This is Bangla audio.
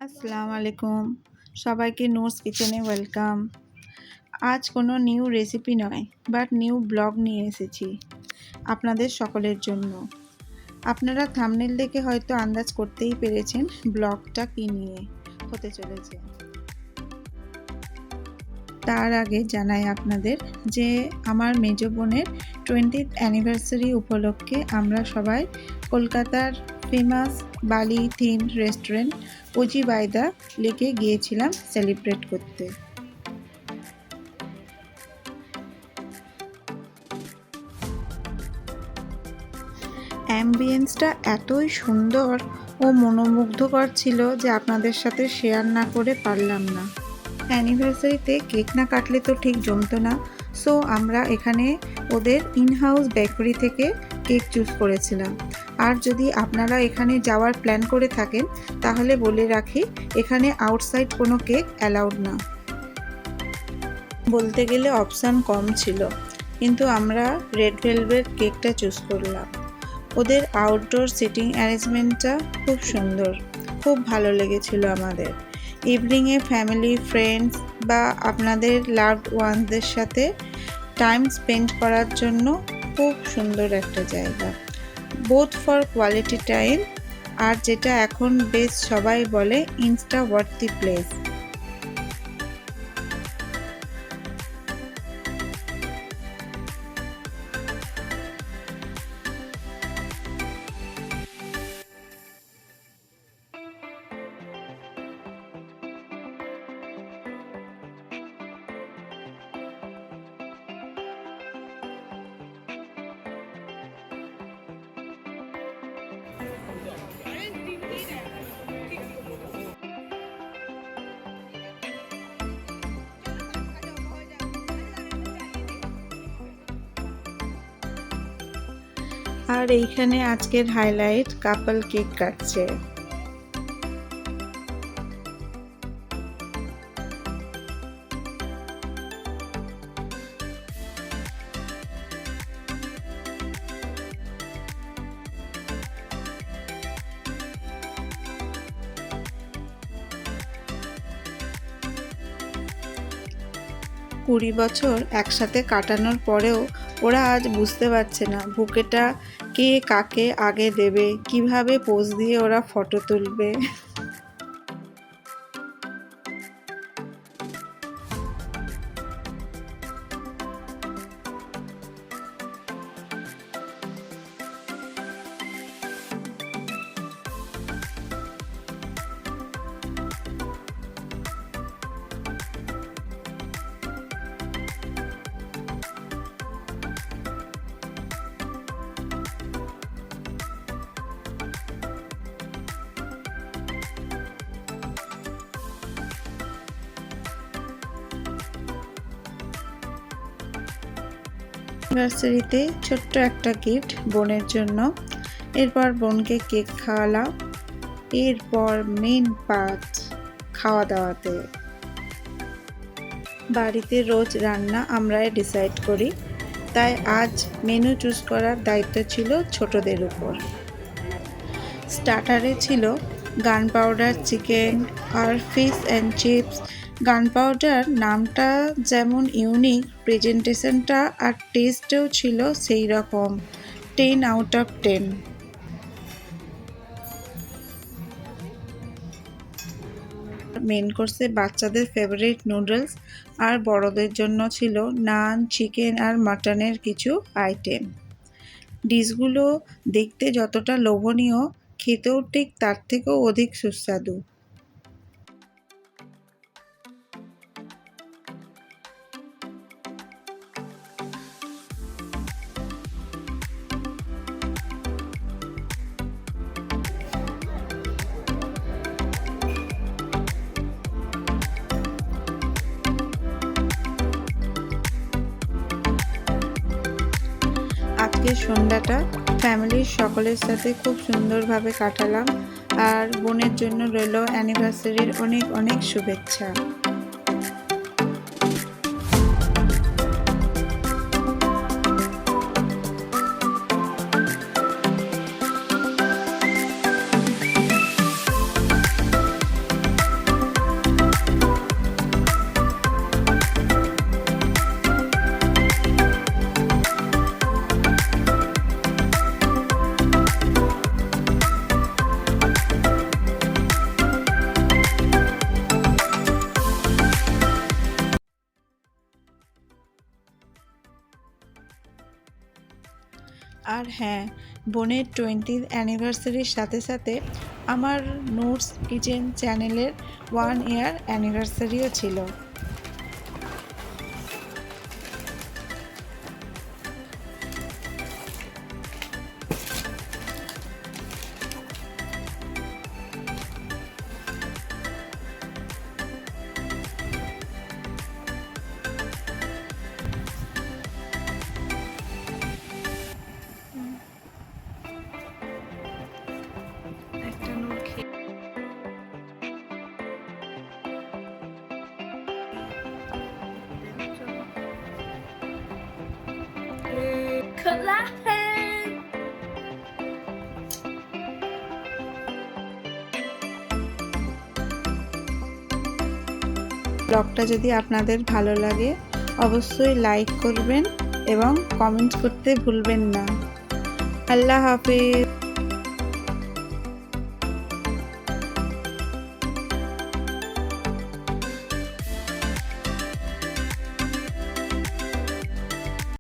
আসসালামু আলাইকুম। সবাইকে নূরস কিচেনে ওয়েলকাম। আজ কোনো নিউ রেসিপি নয়, বাট নিউ ব্লগ নিয়ে এসেছি আপনাদের সকলের জন্য। আপনারা থাম্বনেল দেখে হয়তো আন্দাজ করতেই পেরেছেন ব্লগটা কী নিয়ে হতে চলেছে। তার আগে জানাই আপনাদের যে আমার মেজ বোনের 20th অ্যানিভার্সারি উপলক্ষে আমরা সবাই কলকাতার famous Bali theme restaurant OG by the লেকে গিয়েছিলাম সেলিব্রেট করতে। অ্যাম্বিয়েন্সটা এতই সুন্দর ও মনোমুগ্ধকর ছিল যে আপনাদের সাথে শেয়ার না করে পারলাম না। অ্যানিভার্সারিতে কেক না কাটলে তো ঠিক জমতো না, সো আমরা এখানে ওদের ইনহাউস বেকারি থেকে কেক চুজ করেছিলাম। আর যদি আপনারা এখানে যাওয়ার প্ল্যান করে থাকেন তাহলে বলে রাখি, এখানে আউটসাইড কোনো কেক অ্যালাউড না। বলতে গেলে অপশান কম ছিল, কিন্তু আমরা রেড ভেলভেট কেকটা চুজ করলাম। ওদের আউটডোর সিটিং অ্যারেঞ্জমেন্টটা খুব সুন্দর, খুব ভালো লেগেছিল আমাদের। ইভিনিংয়ে ফ্যামিলি ফ্রেন্ডস বা আপনাদের লাভড ওয়ানসদের সাথে টাইম স্পেন্ড করার জন্য খুব সুন্দর একটা জায়গা, বোথ ফর কোয়ালিটি টাইম আর যেটা এখন বেশ সবাই বলে ইনস্টা ওয়ার্থি প্লেস। আর এইখানে আজকের হাইলাইট কাপল কেক কাটছে। কুড়ি বছর একসাথে কাটানোর পরেও ওরা আজ বুঝতে পারছে না বুকেটা কে কাকে আগে দেবে, কিভাবে পোজ দিয়ে ওরা ফটো তুলবে। অ্যানিভার্সারিতে ছোট্ট একটা গিফট বোনের জন্য। এরপর বোনকে কেক খাওয়ালাম, এরপর মেন পার্ট খাওয়া দাওয়াতে। বাড়িতে রোজ রান্না আমরাই ডিসাইড করি, তাই আজ মেনু চুজ করার দায়িত্ব ছিল ছোটদের উপর। স্টার্টারে ছিল গান পাউডার চিকেন আর fish and chips. Gun powder নামটা যেমন ইউনিক, প্রেজেন্টেশনটা আর টেস্টেও ছিল সেই রকম 10 আউট অফ 10। মেন কোর্সে বাচ্চাদের ফেভারিট নুডলস আর বড়দের জন্য ছিল নান, চিকেন আর মাটনের কিছু আইটেম। ডিশগুলো দেখতে যতটা লোভনীয়, খেতেও ঠিক তার থেকেও অধিক সুস্বাদু। আজকের সন্ধ্যাটা ফ্যামিলির সকলের সাথে খুব সুন্দরভাবে কাটালাম, আর বোনের জন্য রইল অ্যানিভার্সারির অনেক অনেক শুভেচ্ছা। আর হ্যাঁ, বোনের 20th অ্যানিভার্সারির সাথে সাথে আমার নুটস কিচেন চ্যানেলের 1 ইয়ার অ্যানিভার্সারিও ছিল। একটা নোট খেয়ে ব্লগটা যদি আপনাদের ভালো লাগে অবশ্যই লাইক করবেন এবং কমেন্ট করতে ভুলবেন না। আল্লাহ হাফেজ।